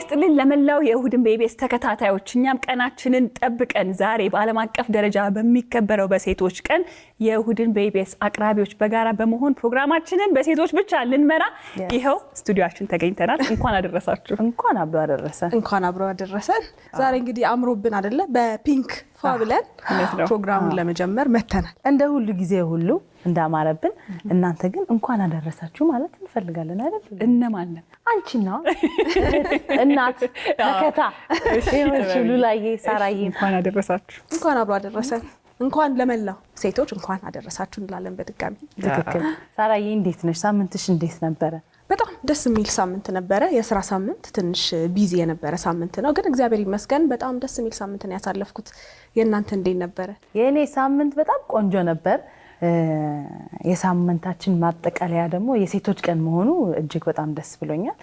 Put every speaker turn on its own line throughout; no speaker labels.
ይስጥልን ለመላው የእሁድን በኢቢኤስ ተከታታዮች እኛም ቀናችንን ጠብቀን ዛሬ በዓለም አቀፍ ደረጃ በሚከበረው በሴቶች ቀን የእሁድን በኢቢኤስ አቅራቢዎች በጋራ በመሆን ፕሮግራማችንን በሴቶች ብቻ ልንመራ ይሄው ስቱዲዮአችን ተገኝተናል። እንኳን አደረሳችሁ።
እንኳን አብሮ አደረሰን። ዛሬ እንግዲህ አምሮብን አይደለ በፒንክ ፋብለን ፕሮግራሙን ለመጀመር መተናል።
እንደ ሁሉ ጊዜ ሁሉ እንዳማረብን እናንተ ግን እንኳን አደረሳችሁ ማለት እንፈልጋለን አይደል?
እነማን
አንቺና እናት ተከታ ሉላዬ ሳራዬ እንኳን አደረሳችሁ።
እንኳን አብሮ አደረሰን። እንኳን ለመላው ሴቶች እንኳን አደረሳችሁ እንላለን በድጋሚ።
ትክክል። ሳራዬ እንዴት ነሽ? ሳምንትሽ እንዴት ነበረ?
በጣም ደስ የሚል ሳምንት ነበረ። የሥራ ሳምንት ትንሽ ቢዚ የነበረ ሳምንት ነው፣ ግን እግዚአብሔር ይመስገን በጣም ደስ የሚል ሳምንት ነው ያሳለፍኩት። የእናንተ እንዴት ነበረ?
የኔ ሳምንት በጣም ቆንጆ ነበር። የሳምንታችን ማጠቃለያ ደግሞ የሴቶች ቀን መሆኑ እጅግ በጣም ደስ ብሎኛል።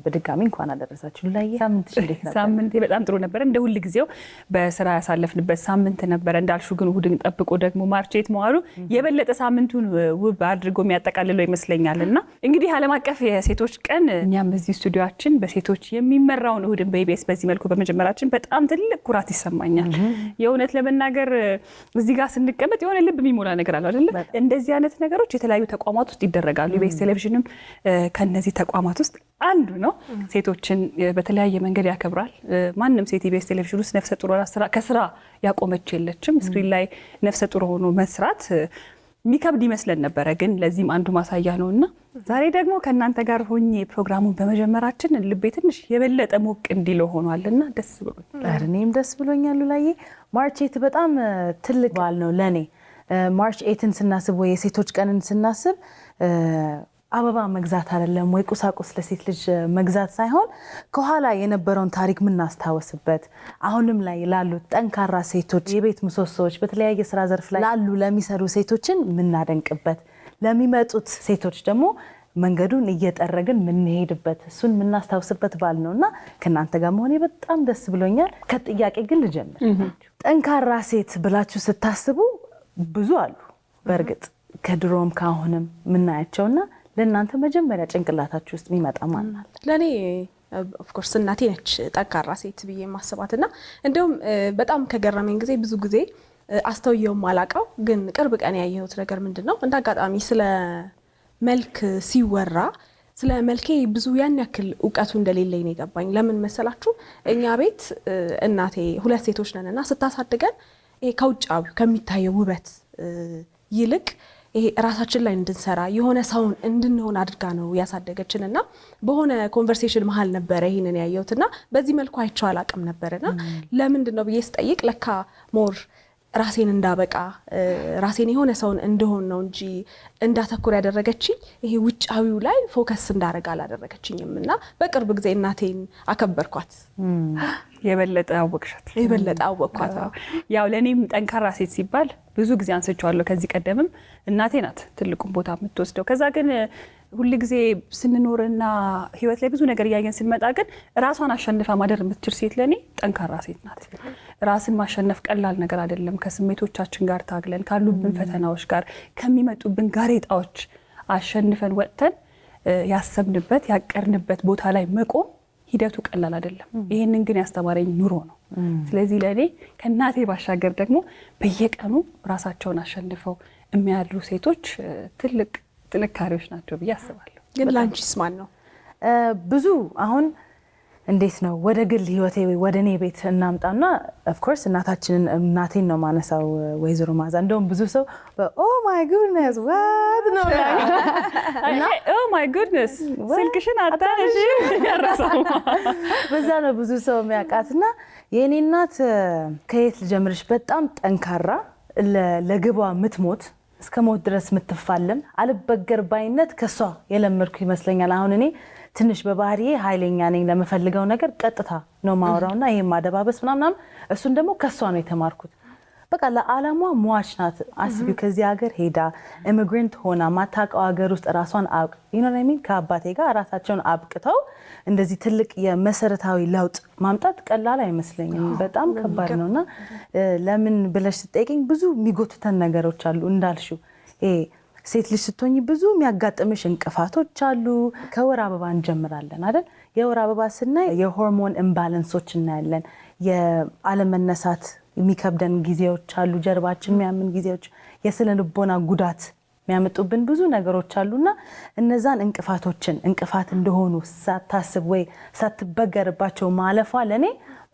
በድጋሚ እንኳን አደረሳችሁ። ሉላዬ ሳምንትሽ እንዴት ነበር?
ሳምንቴ በጣም ጥሩ ነበር። እንደ ሁሉ ጊዜው በስራ ያሳለፍንበት ሳምንት ነበር። እንዳልሹ ግን እሁድን ጠብቆ ደግሞ ማርቼት መዋሉ የበለጠ ሳምንቱን ውብ አድርጎ የሚያጠቃልለው ይመስለኛልና እንግዲህ ዓለም አቀፍ የሴቶች ቀን እኛም በዚህ ስቱዲዮአችን በሴቶች የሚመራውን እሁድን በኢቢኤስ በዚህ መልኩ በመጀመራችን በጣም ትልቅ ኩራት ይሰማኛል። የእውነት ለመናገር እዚህ ጋር ስንቀመጥ የሆነ ልብ የሚሞላ ነገር አለ አይደል? እንደዚህ አይነት ነገሮች የተለያዩ ተቋማት ውስጥ ይደረጋሉ። ኢቢኤስ ቴሌቪዥንም ከነዚህ ተቋማት ውስጥ አንዱ ነው። ሴቶችን በተለያየ መንገድ ያከብራል። ማንም ሴት ኢቢኤስ ቴሌቪዥን ውስጥ ነፍሰ ጡር ከስራ ያቆመች የለችም። ስክሪን ላይ ነፍሰ ጡር ሆኖ መስራት የሚከብድ ይመስለን ነበረ፣ ግን ለዚህም አንዱ ማሳያ ነውና ዛሬ ደግሞ ከእናንተ ጋር ሆኜ ፕሮግራሙን በመጀመራችን ልቤ ትንሽ የበለጠ ሞቅ እንዲለው ሆኗልና ደስ ብሎኛል።
እኔም ደስ ብሎኛል። ሉላዬ ማርች 8 በጣም ትልቅ በዓል ነው ለኔ። ማርች 8ን ስናስብ ወይ የሴቶች ቀንን ስናስብ አበባ መግዛት አይደለም ወይ ቁሳቁስ ለሴት ልጅ መግዛት ሳይሆን ከኋላ የነበረውን ታሪክ ምናስታወስበት፣ አሁንም ላይ ላሉት ጠንካራ ሴቶች፣ የቤት ምሰሶዎች፣ በተለያየ ስራ ዘርፍ ላይ ላሉ ለሚሰሩ ሴቶችን ምናደንቅበት፣ ለሚመጡት ሴቶች ደግሞ መንገዱን እየጠረግን ምንሄድበት፣ እሱን ምናስታውስበት በዓል ነውና ከናንተ ጋር መሆኔ በጣም ደስ ብሎኛል። ከጥያቄ ግን ልጀምር። ጠንካራ ሴት ብላችሁ ስታስቡ ብዙ አሉ በእርግጥ ከድሮም ካሁንም ምናያቸውና ለእናንተ መጀመሪያ ጭንቅላታችሁ ውስጥ የሚመጣ ማን አለ?
ለኔ ኦፍ ኮርስ እናቴ ነች ጠንካራ ሴት ብዬ ማስባትና እንደውም በጣም ከገረመኝ ጊዜ ብዙ ጊዜ አስተውየው ማላቀው ግን ቅርብ ቀን ያየሁት ነገር ምንድነው እንደ አጋጣሚ ስለ መልክ ሲወራ ስለ መልኬ ብዙ ያን ያክል ዕውቀቱ እንደሌለኝ ነው የገባኝ። ለምን መሰላችሁ? እኛ ቤት እናቴ ሁለት ሴቶች ነንና ስታሳድገን ከውጫዊ ከሚታየው ውበት ይልቅ ይሄ ራሳችን ላይ እንድንሰራ የሆነ ሰውን እንድንሆን አድርጋ ነው ያሳደገችንና በሆነ ኮንቨርሴሽን መሃል ነበረ ይሄንን ያየሁትና በዚህ መልኩ አይቼው አላቅም ነበርና ለምንድን ነው ብዬ ስጠይቅ ለካ ሞር ራሴን እንዳበቃ ራሴን የሆነ ሰውን እንደሆን ነው እንጂ እንዳተኩር ያደረገችኝ ይሄ ውጫዊው ላይ ፎከስ እንዳረጋ አላደረገችኝምና በቅርብ ጊዜ እናቴን አከበርኳት።
የበለጠ አወቅኳት። ያው ለኔም ጠንካራ ሴት ሲባል ብዙ ጊዜ አንስቻለሁ። ከዚህ ቀደምም እናቴ ናት ትልቁን ቦታ የምትወስደው። ከዛ ግን ሁሉ ጊዜ ስንኖርና ህይወት ላይ ብዙ ነገር ያየን ስንመጣ ግን ራሷን አሸንፋ ማደር የምትችል ሴት ለኔ ጠንካራ ሴት ናት። ራስን ማሸነፍ ቀላል ነገር አይደለም። ከስሜቶቻችን ጋር ታግለን ካሉብን ፈተናዎች ጋር ከሚመጡብን ጋሬጣዎች አሸንፈን ወጥተን ያሰብንበት ያቀርንበት ቦታ ላይ መቆም ሂደቱ ቀላል አይደለም። ይሄንን ግን ያስተማረኝ ኑሮ ነው። ስለዚህ ለኔ ከናቴ ባሻገር ደግሞ በየቀኑ ራሳቸውን አሸንፈው የሚያድሩ ሴቶች ትልቅ ጥንካሬዎች ናቸው ብዬ አስባለሁ።
ግን ላንቺስ ማን ነው?
ብዙ አሁን እንዴት ነው ወደ ግል ህይወቴ ወደ እኔ ቤት እናምጣና ኦፍ ኮርስ እናቴን ነው ማነሳው፣ ወይዘሮ ማዛ። እንደውም ብዙ ሰው ኦ ማይ ጉድነስ ዋት ነው
እና ኦ ማይ ጉድነስ ስልክሽን አታነሺ ያረሳው
በዛ ነው ብዙ ሰው የሚያውቃትና የኔ እናት ከየት ልጀምርሽ በጣም ጠንካራ ለግቧ ምትሞት እስከ ሞት ድረስ ምትፋለም አልበገር ባይነት ከሷ የለመድኩ ይመስለኛል። አሁን እኔ ትንሽ በባህሪዬ ኃይለኛ ነኝ። ለመፈልገው ነገር ቀጥታ ነው ማወራውና ይሄ ማደባበስ ምናምን እሱን ደግሞ ከሷ ነው የተማርኩት። በቃ ለዓላሟ ሟች ናት። አስቢ ከዚህ ሀገር ሄዳ ኢሚግራንት ሆና ማታውቀው ሀገር ውስጥ ራሷን ከአባቴ ጋር ራሳቸውን አብቅተው እንደዚህ ትልቅ የመሰረታዊ ለውጥ ማምጣት ቀላል አይመስለኝም። በጣም ከባድ ነውና ለምን ብለሽ ስትጠይቂኝ ብዙ የሚጎትተን ነገሮች አሉ እንዳልሽው ሴት ልጅ ስትሆኚ ብዙ የሚያጋጥምሽ እንቅፋቶች አሉ። ከወር አበባ እንጀምራለን አይደል? የወር አበባ ስናይ የሆርሞን ኢምባላንሶች እናያለን። የአለመነሳት የሚከብደን ጊዜዎች አሉ፣ ጀርባችን የሚያምን ጊዜዎች፣ የስነ ልቦና ጉዳት የሚያመጡብን ብዙ ነገሮች አሉና እነዛን እንቅፋት እንደሆኑ ሳታስብ ወይ ሳትበገርባቸው ማለፏ ለኔ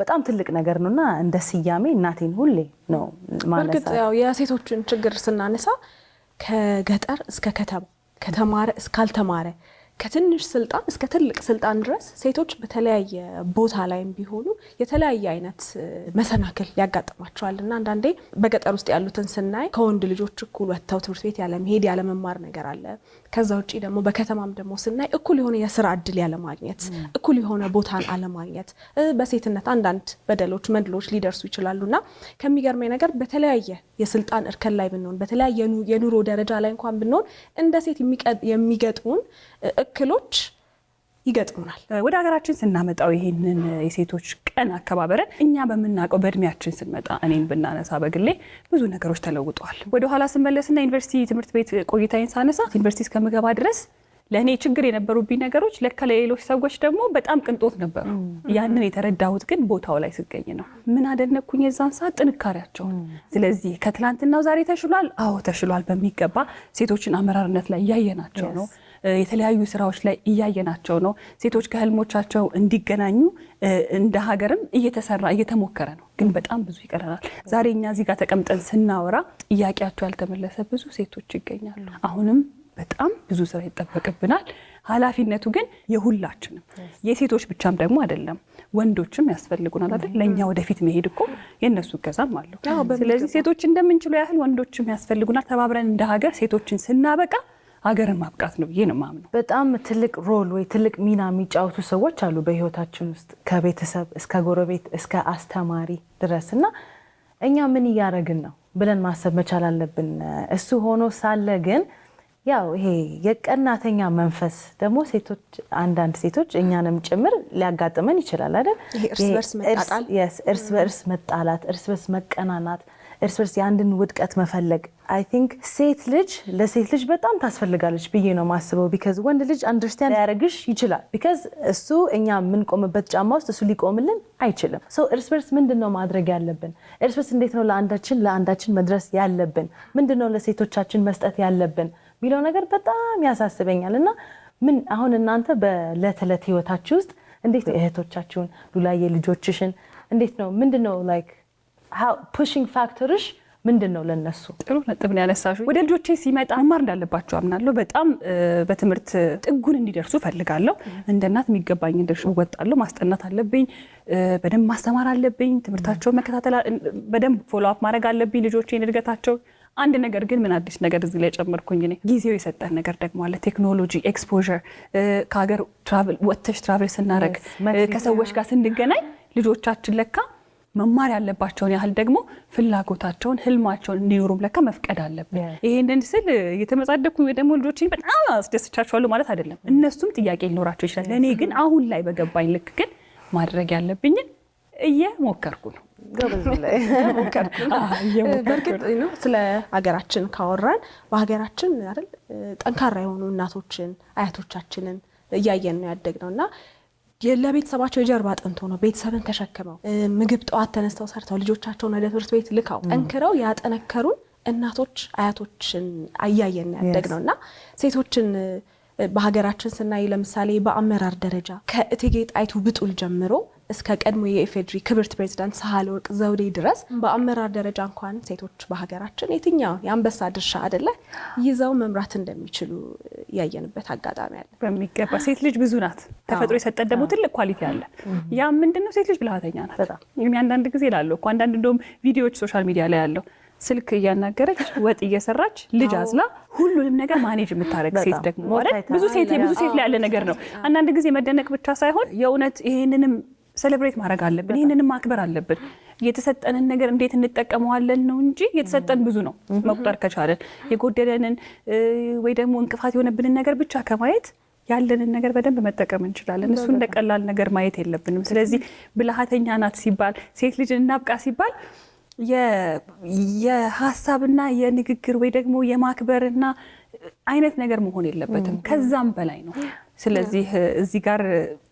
በጣም ትልቅ ነገር ነውና እንደ ስያሜ እናቴን ሁሌ ነው ማለት ነው።
ያው የሴቶችን ችግር ስናነሳ ከገጠር እስከ ከተማ፣ ከተማረ እስካልተማረ፣ ከትንሽ ስልጣን እስከ ትልቅ ስልጣን ድረስ ሴቶች በተለያየ ቦታ ላይም ቢሆኑ የተለያየ አይነት መሰናክል ያጋጥማቸዋል እና አንዳንዴ በገጠር ውስጥ ያሉትን ስናይ ከወንድ ልጆች እኩል ወጥተው ትምህርት ቤት ያለ መሄድ ያለ መማር ነገር አለ። ከዛ ውጪ ደግሞ በከተማም ደግሞ ስናይ እኩል የሆነ የስራ እድል ያለ ማግኘት፣ እኩል የሆነ ቦታን አለማግኘት፣ በሴትነት አንዳንድ በደሎች መድሎች ሊደርሱ ይችላሉና ከሚገርመኝ ነገር በተለያየ የስልጣን እርከን ላይ ብንሆን፣ በተለያየ የኑሮ ደረጃ ላይ እንኳን ብንሆን እንደ ሴት የሚገጥሙን እክሎች ይገጥሙናል።
ወደ ሀገራችን ስናመጣው ይሄንን የሴቶች ቀን አከባበረን እኛ በምናውቀው በእድሜያችን ስንመጣ እኔን ብናነሳ በግሌ ብዙ ነገሮች ተለውጠዋል። ወደ ኋላ ስመለስና ዩኒቨርሲቲ ትምህርት ቤት ቆይታዬን ሳነሳ ዩኒቨርሲቲ እስከምገባ ድረስ ለእኔ ችግር የነበሩብኝ ነገሮች ለካ ለሌሎች ሰዎች ደግሞ በጣም ቅንጦት ነበሩ። ያንን የተረዳሁት ግን ቦታው ላይ ስገኝ ነው። ምን አደነኩኝ የዛን ሰዓት ጥንካሬያቸው። ስለዚህ ከትላንትናው ዛሬ ተሽሏል። አዎ ተሽሏል በሚገባ ሴቶችን አመራርነት ላይ እያየናቸው ነው። የተለያዩ ስራዎች ላይ እያየናቸው ነው። ሴቶች ከህልሞቻቸው እንዲገናኙ እንደ ሀገርም እየተሰራ እየተሞከረ ነው። ግን በጣም ብዙ ይቀረናል። ዛሬ እኛ እዚህ ጋር ተቀምጠን ስናወራ ጥያቄያቸው ያልተመለሰ ብዙ ሴቶች ይገኛሉ። አሁንም በጣም ብዙ ስራ ይጠበቅብናል። ኃላፊነቱ ግን የሁላችንም የሴቶች ብቻም ደግሞ አይደለም፣ ወንዶችም ያስፈልጉናል አይደል? ለኛ ወደፊት መሄድ እኮ የነሱ እገዛም አለው። ስለዚህ ሴቶች እንደምንችለው ያህል ወንዶችም ያስፈልጉናል። ተባብረን እንደ ሀገር ሴቶችን ስናበቃ ሀገርን ማብቃት ነው ብዬ ነው የማምነው። በጣም
ትልቅ ሮል ወይ ትልቅ ሚና የሚጫወቱ ሰዎች አሉ በህይወታችን ውስጥ ከቤተሰብ እስከ ጎረቤት እስከ አስተማሪ ድረስ እና እኛ ምን እያደረግን ነው ብለን ማሰብ መቻል አለብን። እሱ ሆኖ ሳለ ግን ያው ይሄ የቀናተኛ መንፈስ ደግሞ ሴቶች አንዳንድ ሴቶች እኛንም ጭምር ሊያጋጥመን ይችላል አይደል? እርስ በርስ መጣላት፣ እርስ በርስ መቀናናት፣ እርስ በርስ የአንድን ውድቀት መፈለግ። አይ ቲንክ ለሴት ልጅ በጣም ታስፈልጋለች ብዬ ነው ማስበው። ቢካዝ ወንድ ልጅ አንደርስታንድ ሊያደርግሽ ይችላል። ቢካዝ እሱ እኛ የምንቆምበት ጫማ ውስጥ እሱ ሊቆምልን አይችልም። ሶ እርስ በርስ ምንድን ነው ማድረግ ያለብን? እርስ በርስ እንዴት ነው ለአንዳችን መድረስ ያለብን? ምንድን ነው ለሴቶቻችን መስጠት ያለብን ሚለው ነገር በጣም ያሳስበኛል። እና ምን አሁን እናንተ በዕለት ተዕለት ህይወታችሁ ውስጥ እንዴት እህቶቻችሁን ሉላዬ ልጆችሽን እንዴት ነው ምንድነው ላይክ how pushing factorሽ ምንድነው ለነሱ?
ጥሩ ነጥብ ነው ያነሳሽው። ወደ ልጆቼ ሲመጣ መማር እንዳለባቸው አምናለሁ። በጣም በትምህርት ጥጉን እንዲደርሱ ፈልጋለሁ። እንደ እናት የሚገባኝን ድርሻ እወጣለሁ። ማስጠናት አለብኝ፣ በደንብ ማስተማር አለብኝ፣ ትምህርታቸውን መከታተል በደንብ ፎሎ አፕ ማድረግ አለብኝ ልጆቼን እድገታቸው። አንድ ነገር ግን ምን አዲስ ነገር እዚህ ላይ ጨመርኩኝ እኔ ጊዜው የሰጠን ነገር ደግሞ አለ። ቴክኖሎጂ ኤክስፖዠር፣ ከሀገር ትራቭል ስናደርግ ከሰዎች ጋር ስንገናኝ ልጆቻችን ለካ መማር ያለባቸውን ያህል ደግሞ ፍላጎታቸውን ህልማቸውን እንዲኖሩም ለካ መፍቀድ አለብን። ይሄንን ስል እየተመጻደኩኝ ወይ ደግሞ ልጆችን በጣም አስደስቻቸዋለሁ ማለት አይደለም። እነሱም ጥያቄ ሊኖራቸው ይችላል። ለእኔ ግን አሁን ላይ በገባኝ ልክ ግን ማድረግ ያለብኝን እየሞከርኩ ነው።
በእርግጥ ነው ስለ ሀገራችን ካወራን በሀገራችን አይደል ጠንካራ የሆኑ እናቶችን አያቶቻችንን እያየን ነው ያደግነው እና ለቤተሰባቸው የጀርባ አጥንት ሆነው ቤተሰብን ተሸክመው ምግብ ጠዋት ተነስተው ሰርተው ልጆቻቸውን ወደ ትምህርት ቤት ልከው ጠንክረው ያጠነከሩን እናቶች አያቶችን እያየን ያደግነው እና ሴቶችን በሀገራችን ስናይ ለምሳሌ በአመራር ደረጃ ከእቴጌ ጣይቱ ብጡል ጀምሮ እስከ ቀድሞ የኢፌድሪ ክብርት ፕሬዝዳንት ሳህለወርቅ ዘውዴ ድረስ በአመራር ደረጃ እንኳን ሴቶች በሀገራችን የትኛው የአንበሳ ድርሻ አይደለ ይዘው መምራት እንደሚችሉ ያየንበት አጋጣሚ አለ።
በሚገባ ሴት ልጅ ብዙ ናት። ተፈጥሮ የሰጠን ደግሞ ትልቅ ኳሊቲ አለ። ያ ምንድነው? ሴት ልጅ ብልሃተኛ ናት። አንዳንድ ጊዜ ላለው እኮ አንዳንድ እንደውም ቪዲዮዎች ሶሻል ሚዲያ ላይ ያለው ስልክ እያናገረች ወጥ እየሰራች ልጅ አዝላ ሁሉንም ነገር ማኔጅ የምታረግ ሴት ደግሞ ማለት ብዙ ሴት ላይ ያለ ነገር ነው። አንዳንድ ጊዜ መደነቅ ብቻ ሳይሆን የእውነት ይሄንንም ሴሌብሬት ማድረግ አለብን። ይሄንንም ማክበር አለብን። የተሰጠንን ነገር እንዴት እንጠቀመዋለን ነው እንጂ የተሰጠን ብዙ ነው። መቁጠር ከቻለን የጎደለንን ወይ ደግሞ እንቅፋት የሆነብንን ነገር ብቻ ከማየት ያለንን ነገር በደንብ መጠቀም እንችላለን። እሱ እንደ ቀላል ነገር ማየት የለብንም። ስለዚህ ብልሃተኛ ናት ሲባል ሴት ልጅ እናብቃ ሲባል የሀሳብና የንግግር ወይ ደግሞ የማክበርና አይነት ነገር መሆን የለበትም። ከዛም በላይ ነው። ስለዚህ እዚህ ጋር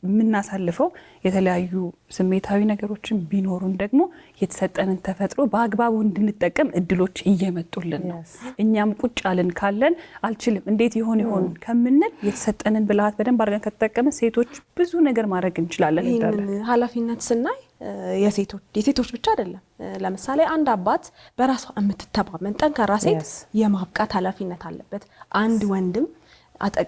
የምናሳልፈው የተለያዩ ስሜታዊ ነገሮችን ቢኖሩን ደግሞ የተሰጠንን ተፈጥሮ በአግባቡ እንድንጠቀም እድሎች እየመጡልን ነው። እኛም ቁጭ አልን ካለን አልችልም እንዴት ይሆን ከምንል የተሰጠንን ብልሃት በደንብ አድርገን ከተጠቀምን ሴቶች ብዙ ነገር ማድረግ እንችላለን።
ይህንን ኃላፊነት ስናይ የሴቶች ብቻ አይደለም። ለምሳሌ አንድ አባት በራሷ የምትተማመን ጠንካራ ሴት የማብቃት ኃላፊነት አለበት። አንድ ወንድም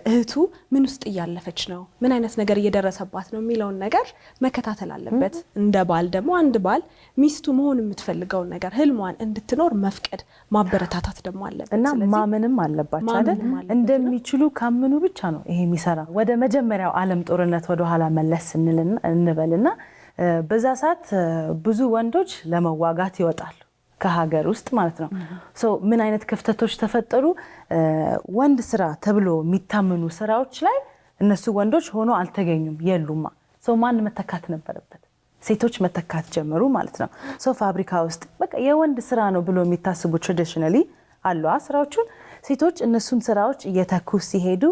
እህቱ ምን ውስጥ እያለፈች ነው፣ ምን አይነት ነገር እየደረሰባት ነው የሚለውን ነገር መከታተል አለበት። እንደ ባል ደግሞ አንድ ባል ሚስቱ መሆን የምትፈልገውን ነገር ህልሟን እንድትኖር መፍቀድ ማበረታታት ደግሞ አለበት
እና ማመንም አለባቸው አይደል? እንደሚችሉ ካመኑ ብቻ ነው ይሄ የሚሰራ። ወደ መጀመሪያው ዓለም ጦርነት ወደ ኋላ መለስ እንበልና በዛ ሰዓት ብዙ ወንዶች ለመዋጋት ይወጣሉ ከሀገር ውስጥ ማለት ነው። ምን አይነት ክፍተቶች ተፈጠሩ? ወንድ ስራ ተብሎ የሚታመኑ ስራዎች ላይ እነሱ ወንዶች ሆኖ አልተገኙም፣ የሉማ። ማን መተካት ነበረበት? ሴቶች መተካት ጀመሩ ማለት ነው። ፋብሪካ ውስጥ በቃ የወንድ ስራ ነው ብሎ የሚታስቡ ትራዲሽናሊ አሉ ስራዎቹን። ሴቶች እነሱን ስራዎች እየተኩ ሲሄዱ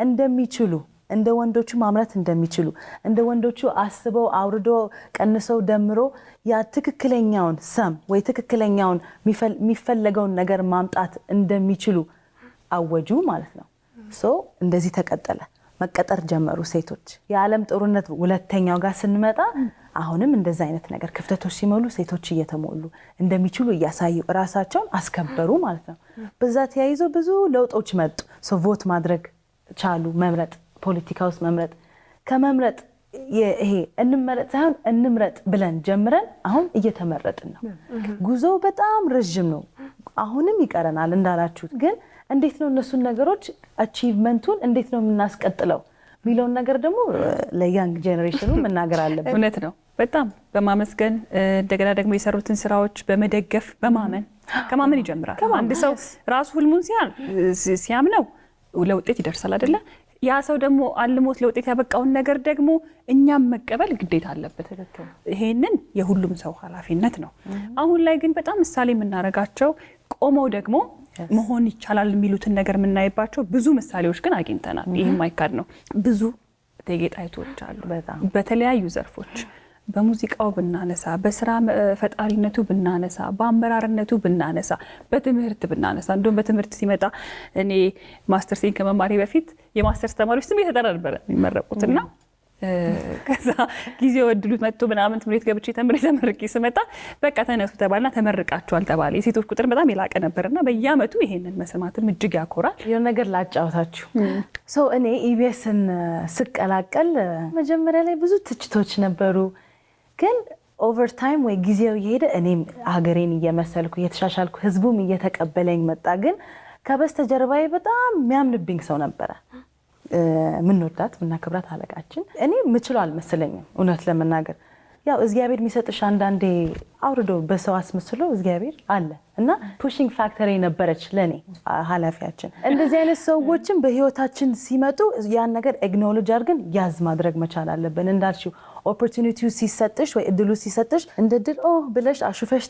እንደሚችሉ እንደ ወንዶቹ ማምረት እንደሚችሉ እንደ ወንዶቹ አስበው አውርዶ ቀንሰው ደምሮ ያ ትክክለኛውን ሰም ወይ ትክክለኛውን የሚፈለገውን ነገር ማምጣት እንደሚችሉ አወጁ ማለት ነው። እንደዚህ ተቀጠለ። መቀጠር ጀመሩ ሴቶች። የዓለም ጦርነት ሁለተኛው ጋር ስንመጣ አሁንም እንደዚህ አይነት ነገር ክፍተቶች ሲሞሉ ሴቶች እየተሞሉ እንደሚችሉ እያሳዩ ራሳቸውን አስከበሩ ማለት ነው። በዛ ተያይዞ ብዙ ለውጦች መጡ። ቮት ማድረግ ቻሉ፣ መምረጥ፣ ፖለቲካ ውስጥ መምረጥ። ከመምረጥ ይሄ እንመረጥ ሳይሆን እንምረጥ ብለን ጀምረን አሁን እየተመረጥን ነው። ጉዞው በጣም ረጅም ነው። አሁንም ይቀረናል እንዳላችሁት። ግን እንዴት ነው እነሱን ነገሮች አቺቭመንቱን እንዴት ነው የምናስቀጥለው ሚሊዮን ነገር ደግሞ ለያንግ ጄኔሬሽኑ መናገር አለብን።
እውነት ነው። በጣም በማመስገን እንደገና ደግሞ የሰሩትን ስራዎች በመደገፍ በማመን ከማመን ይጀምራል። አንድ ሰው ራሱ ህልሙን ሲያምነው ለውጤት ይደርሳል አይደለ? ያ ሰው ደግሞ አልሞት ለውጤት ያበቃውን ነገር ደግሞ እኛም መቀበል ግዴታ አለበት። ይሄንን የሁሉም ሰው ኃላፊነት ነው። አሁን ላይ ግን በጣም ምሳሌ የምናረጋቸው ቆመው ደግሞ መሆን ይቻላል የሚሉትን ነገር የምናይባቸው ብዙ ምሳሌዎች ግን አግኝተናል። ይህም አይካድ ነው። ብዙ እቴጌ ጣይቶች አሉ በተለያዩ ዘርፎች። በሙዚቃው ብናነሳ፣ በስራ ፈጣሪነቱ ብናነሳ፣ በአመራርነቱ ብናነሳ፣ በትምህርት ብናነሳ። እንደውም በትምህርት ሲመጣ እኔ ማስተርሴን ከመማሪ በፊት የማስተርስ ተማሪዎች ስም እየተጠራ ነበር የሚመረቁትና ከዛ ጊዜው እድሉ መጥቶ ምናምን ትምህርት ገብቼ ተመርቄ ስመጣ በቃ ተነሱ ተባልና ተመርቃቸዋል ተባለ። የሴቶች ቁጥር በጣም የላቀ ነበርና በየአመቱ ይሄንን መስማትም እጅግ ያኮራል።
የሆነ ነገር ላጫውታችሁ። እኔ ኢቢኤስን ስቀላቀል መጀመሪያ ላይ ብዙ ትችቶች ነበሩ። ግን ኦቨር ታይም ወይ ጊዜው እየሄደ እኔም ሀገሬን እየመሰልኩ እየተሻሻልኩ ህዝቡም እየተቀበለኝ መጣ። ግን ከበስተጀርባዬ በጣም የሚያምንብኝ ሰው ነበረ። ምንወዳት ምናከብራት አለቃችን። እኔ ምችለው አልመሰለኝም እውነት ለመናገር። ያው እግዚአብሔር የሚሰጥሽ አንዳንዴ አውርዶ በሰው አስመስሎ እግዚአብሔር አለ እና ፑሽንግ ፋክተር ነበረች ለኔ ኃላፊያችን። እንደዚህ አይነት ሰዎችም በህይወታችን ሲመጡ ያን ነገር ኤግኖሎጂ አድርገን ያዝ ማድረግ መቻል አለብን። እንዳልሽው ኦፖርቹኒቲው ሲሰጥሽ ወይ እድሉ ሲሰጥሽ እንደ ድል ብለሽ አሹፈሽ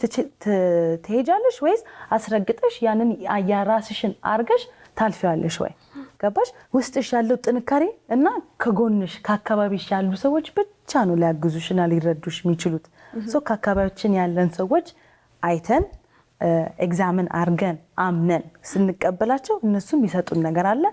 ትሄጃለሽ ወይስ አስረግጠሽ ያንን ያራስሽን አርገሽ ታልፊያለሽ ወይ? ገባሽ? ውስጥሽ ያለው ጥንካሬ እና ከጎንሽ ከአካባቢሽ ያሉ ሰዎች ብቻ ነው ሊያግዙሽና ሊረዱሽ የሚችሉት። ከአካባቢያችን ያለን ሰዎች አይተን ኤግዛምን አርገን አምነን ስንቀበላቸው እነሱ የሚሰጡን ነገር አለ።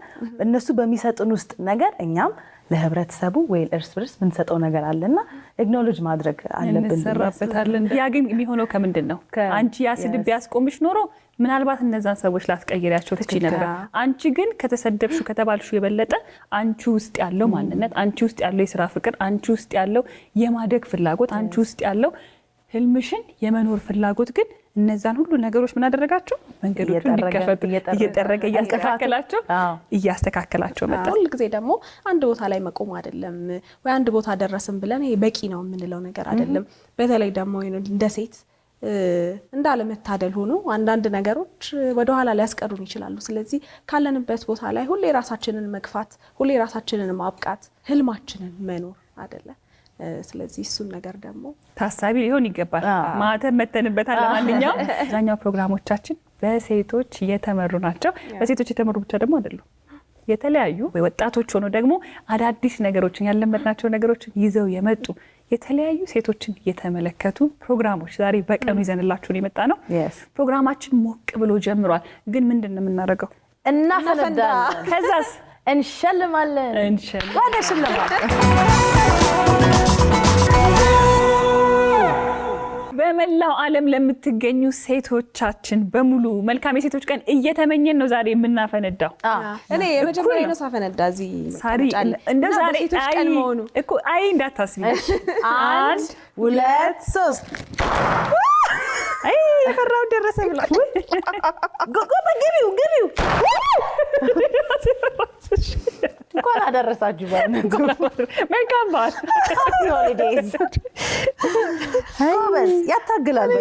እነሱ በሚሰጡን ውስጥ ነገር እኛም ለህብረተሰቡ ወይ እርስ በርስ ምንሰጠው ነገር አለና ኤግኖሎጅ ማድረግ አለብን።
እንሰራበታለን። ያ ግን የሚሆነው ከምንድን ነው? አንቺ ያ ስድብ ቢያስቆምሽ ኖሮ ምናልባት እነዛን ሰዎች ላትቀይሪያቸው ትችይ ነበር። አንቺ ግን ከተሰደብሹ ከተባልሹ የበለጠ አንቺ ውስጥ ያለው ማንነት፣ አንቺ ውስጥ ያለው የስራ ፍቅር፣ አንቺ ውስጥ ያለው የማደግ ፍላጎት፣ አንቺ ውስጥ ያለው ህልምሽን የመኖር ፍላጎት ግን እነዛን ሁሉ ነገሮች ምን አደረጋቸው? መንገዶቹ እንዲከፈቱ እየጠረገ እያስተካከላቸው መጣ።
ሁሉ ጊዜ ደግሞ አንድ ቦታ ላይ መቆም አይደለም ወይ አንድ ቦታ ደረስን ብለን በቂ ነው የምንለው ነገር አይደለም። በተለይ ደግሞ እንደ ሴት እንዳለመታደል ሆኖ አንዳንድ ነገሮች ወደ ኋላ ሊያስቀሩን ይችላሉ። ስለዚህ ካለንበት ቦታ ላይ ሁሌ ራሳችንን መግፋት፣ ሁሌ ራሳችንን ማብቃት፣ ህልማችንን መኖር አይደለ? ስለዚህ እሱን ነገር ደግሞ
ታሳቢ ሊሆን ይገባል። ማተም መተንበታል። ለማንኛውም አብዛኛው ፕሮግራሞቻችን በሴቶች የተመሩ ናቸው። በሴቶች የተመሩ ብቻ ደግሞ አይደሉም። የተለያዩ ወጣቶች ሆነው ደግሞ አዳዲስ ነገሮችን ያለመድናቸው ነገሮችን ይዘው የመጡ የተለያዩ ሴቶችን የተመለከቱ ፕሮግራሞች ዛሬ በቀኑ ይዘንላችሁን የመጣ ነው። ፕሮግራማችን ሞቅ ብሎ ጀምሯል። ግን ምንድነው የምናደርገው?
እናፈነዳለን።
ከዛስ
እንሸልማለን። ወደ ሽልማት
በመላው ዓለም ለምትገኙ ሴቶቻችን በሙሉ መልካም የሴቶች ቀን እየተመኘን ነው ዛሬ የምናፈነዳው።
እኔ የመጀመሪያ ነው ሳፈነዳ እዚህ
ሳሪ እንደ ዛሬ
ሴቶች ቀን መሆኑ
እኮ አይ እንዳታስቢ።
1 2 3
አይ ፈራው ደረሰ ብላ ግቢው
እንኳን አደረሳችሁ ባል
መልካም በዓል
ሆሊዴይዝ። ጎበዝ ያታግላል።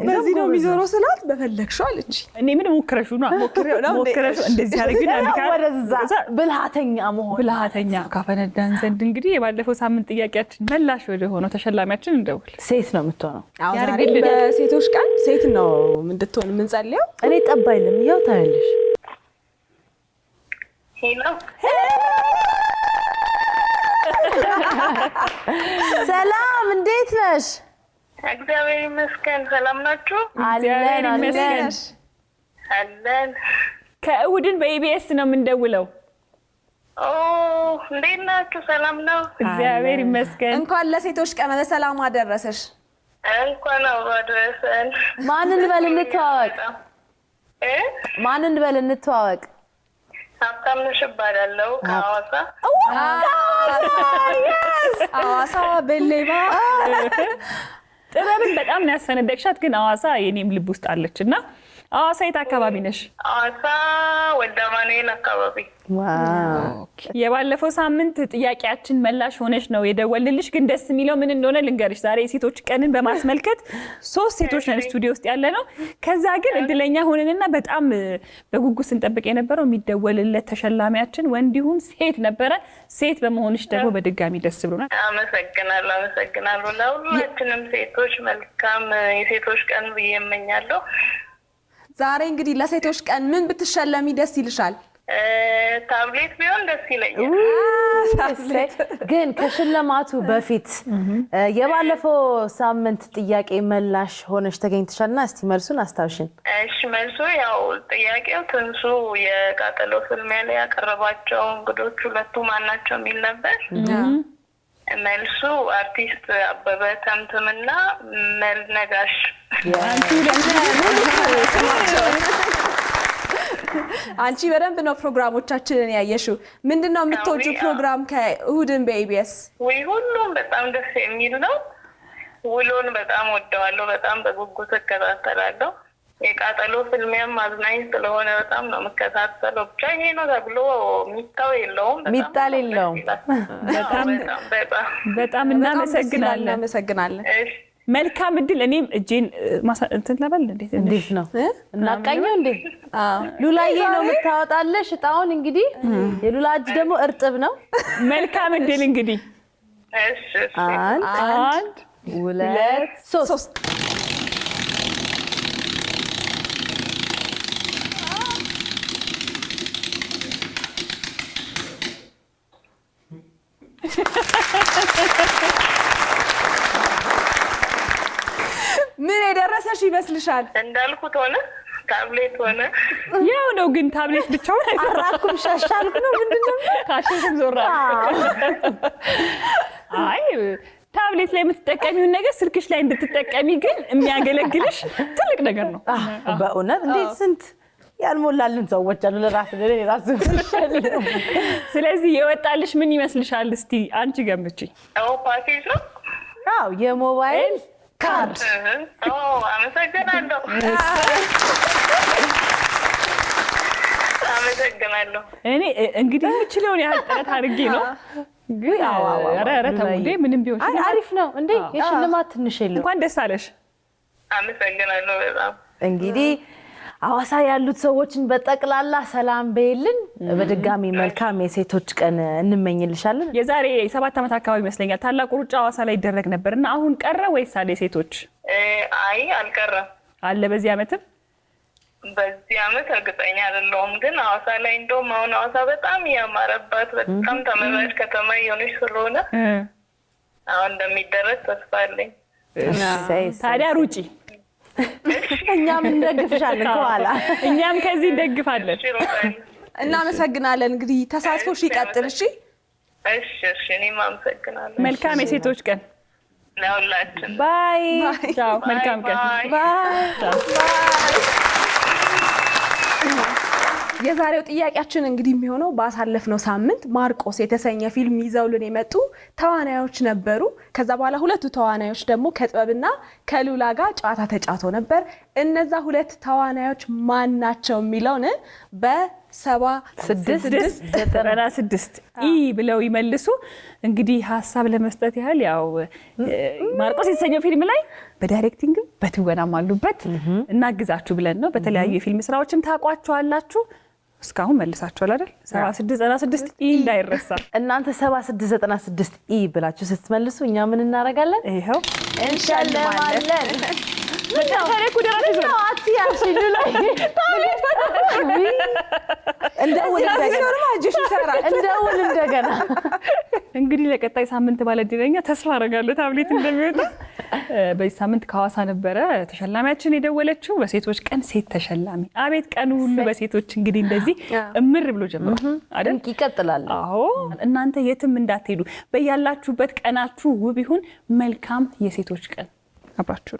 በዚህ ነው የሚዞረው ስላት በፈለግሽው አለች።
እኔ ምን ሞክረሽው ነው ሞክረሽው እንደዚህ አድርገን
ወደዛ ብልሃተኛ
ካፈነዳን ዘንድ እንግዲህ የባለፈው ሳምንት ጥያቄያችን መላሽ ወደ ሆነው ተሸላሚያችን እንደውል
ሴት ነው የምትሆነው።
ዛሬ በሴቶች ቀን ሴት ነው እንድትሆን የምንጸልየው።
እኔ ጠብ አይልም። ያው ታያለሽ።
ሄሎ
ሰላም፣ እንዴት ነሽ?
እግዚአብሔር ይመስገን። ሰላም ናችሁ?
እግዚአብሔር ይመስገን
አለን።
ከእሁድን በኢቢኤስ ነው የምንደውለው።
ኦ እንዴት ናችሁ? ሰላም ነው?
እግዚአብሔር ይመስገን።
እንኳን ለሴቶች ቀን በሰላም አደረሰሽ።
እንኳን አብሮ አደረሰን።
ማንን በል እንተዋወቅ?
ሀብታምነሽ እባላለሁ ከሐዋሳ።
ሐዋሳ በሌባ
ጥበብን በጣም ነው ያሰነደቅሻት። ግን ሐዋሳ የኔም ልብ ውስጥ አለች እና ሐዋሳ የት አካባቢ ነሽ?
ሐዋሳ ወልደ አማኑኤል አካባቢ።
የባለፈው ሳምንት ጥያቄያችን መላሽ ሆነሽ ነው የደወልልሽ። ግን ደስ የሚለው ምን እንደሆነ ልንገርሽ። ዛሬ የሴቶች ቀንን በማስመልከት 3 ሴቶች ነን ስቱዲዮ ውስጥ ያለ ነው። ከዛ ግን እድለኛ ሆነንና በጣም በጉጉት ስንጠብቅ የነበረው የሚደወልለት ተሸላሚያችን ወንድ ይሁን ሴት ነበረ። ሴት በመሆንሽ ደግሞ በድጋሚ ደስ ብሎናል።
አመሰግናለሁ። ለሁላችንም ሴቶች መልካም የሴቶች ቀን ብዬ እመኛለሁ።
ዛሬ እንግዲህ ለሴቶች ቀን ምን ብትሸለሚ ደስ ይልሻል?
ታብሌት ቢሆን ደስ ይለኛል።
ግን ከሽልማቱ በፊት የባለፈው ሳምንት ጥያቄ መላሽ ሆነሽ ተገኝተሻልና እስቲ መልሱን አስታውሽን።
እሺ፣ መልሱ ያው ጥያቄው ትንሱ የቃጠሎ ፍልሚያ ላይ ያቀረባቸው እንግዶች ሁለቱ ማናቸው የሚል ነበር። መልሱ አርቲስት አበበ ተምትምና መልነጋሽ።
አንቺ በደንብ ነው ፕሮግራሞቻችንን ያየሽው። ምንድነው የምትወጂው ፕሮግራም ከእሁድን በኢቢኤስ?
ወይ ሁሉም በጣም ደስ የሚል ነው። ውሎን በጣም ወደዋለሁ። በጣም በጉጉት እከታተላለሁ። የቃጠሎ ፍልሚያም አዝናኝ ስለሆነ በጣም ነው የምከታተለው። ብቻ ይሄ ነው ተብሎ ሚጣው የለውም።
ሚጣል የለውም።
በጣም እናመሰግናለን። መልካም እድል። እኔም እጄን እንትን ለበል።
እንዴት ነው እናቃኘው እንዴ? ሉላዬ ነው የምታወጣለሽ እጣውን። እንግዲህ የሉላ እጅ ደግሞ እርጥብ ነው።
መልካም እድል እንግዲህ።
እሺ
1 2 3
ምን የደረሰሽ ይመስልሻል?
እንዳልኩት ሆነ፣ ታብሌት ሆነ።
ያው ነው ግን ታብሌት ብቻውን
አራኩም ሻሻልኩ ነው። ምንድነው
ካሽም ዞራ። አይ ታብሌት ላይ የምትጠቀሚውን ነገር ስልክሽ ላይ እንድትጠቀሚ ግን የሚያገለግልሽ ትልቅ ነገር ነው።
በእውነት እንዴ! ስንት ያልሞላልን ሰዎች አሉ ለራስ
ስለዚህ የወጣልሽ ምን ይመስልሻል? እስቲ አንቺ ገምጪ።
ፓኬጅ ነው?
አዎ የሞባይል ካርድ።
አመሰግናለሁ።
እኔ እንግዲህ የምችለውን ያህል ጥረት አድርጌ ነው። ግን ኧረ ተውዴ ምንም ቢሆን
አሪፍ ነው እንዴ! የሽልማት ትንሽ የለም።
እንኳን ደስ አለሽ።
አመሰግናለሁ በጣም።
እንግዲህ ሐዋሳ ያሉት ሰዎችን በጠቅላላ ሰላም በይልን። በድጋሚ መልካም የሴቶች ቀን እንመኝልሻለን።
የዛሬ 7 ዓመት አካባቢ ይመስለኛል ታላቁ ሩጫ ሐዋሳ ላይ ይደረግ ነበርና አሁን ቀረ ወይስ አለ ሴቶች?
አይ አልቀረም።
አለ በዚህ ዓመትም
በዚህ አመት እርግጠኛ አይደለሁም፣ ግን ሐዋሳ ላይ እንደውም አሁን ሐዋሳ በጣም ያማረባት በጣም ተመራጭ ከተማ የሆነች ስለሆነ አሁን እንደሚደረግ ተስፋ አለኝ።
ታዲያ ሩጪ፣
እኛም እንደግፍሻለን ከኋላ
እኛም ከዚህ እንደግፋለን።
እናመሰግናለን። እንግዲህ ተሳትፎሽ ይቀጥል። እሺ
እሺ፣ እኔም አመሰግናለሁ።
መልካም የሴቶች ቀን
ለሁላችን።
ባይ።
ቻው። መልካም ቀን።
ባይ።
የዛሬው ጥያቄያችን እንግዲህ የሚሆነው ባሳለፍነው ሳምንት ማርቆስ የተሰኘ ፊልም ይዘውልን የመጡ ተዋናዮች ነበሩ። ከዛ በኋላ ሁለቱ ተዋናዮች ደግሞ ከጥበብና ከሉላ ጋር ጨዋታ ተጫውተው ነበር። እነዛ ሁለት ተዋናዮች ማን ናቸው የሚለውን በ7696
ብለው ይመልሱ። እንግዲህ ሀሳብ ለመስጠት ያህል ያው ማርቆስ የተሰኘው ፊልም ላይ በዳይሬክቲንግም በትወናም አሉበት እናግዛችሁ ብለን ነው። በተለያዩ የፊልም ስራዎችም ታውቋቸዋላችሁ። እስካሁን መልሳችኋል አይደል? 7696 እንዳይረሳ።
እናንተ 7696 ብላችሁ ስትመልሱ እኛ ምን እናደርጋለን?
ይሄው
እንሸልማለን። እንደውል እንደገና።
እንግዲህ ለቀጣይ ሳምንት ባለድለኛ ተስፋ አደርጋለሁ ታብሌት እንደሚወጣ። በዚህ ሳምንት ከሐዋሳ ነበረ ተሸላሚያችን የደወለችው። በሴቶች ቀን ሴት ተሸላሚ። አቤት ቀኑ ሁሉ በሴቶች እንግዲህ እንደዚህ እምር ብሎ ጀምሯል አይደል?
ይቀጥላል።
አዎ፣ እናንተ የትም እንዳትሄዱ፣ በያላችሁበት ቀናችሁ ውብ ይሁን። መልካም የሴቶች ቀን። አብራችሁ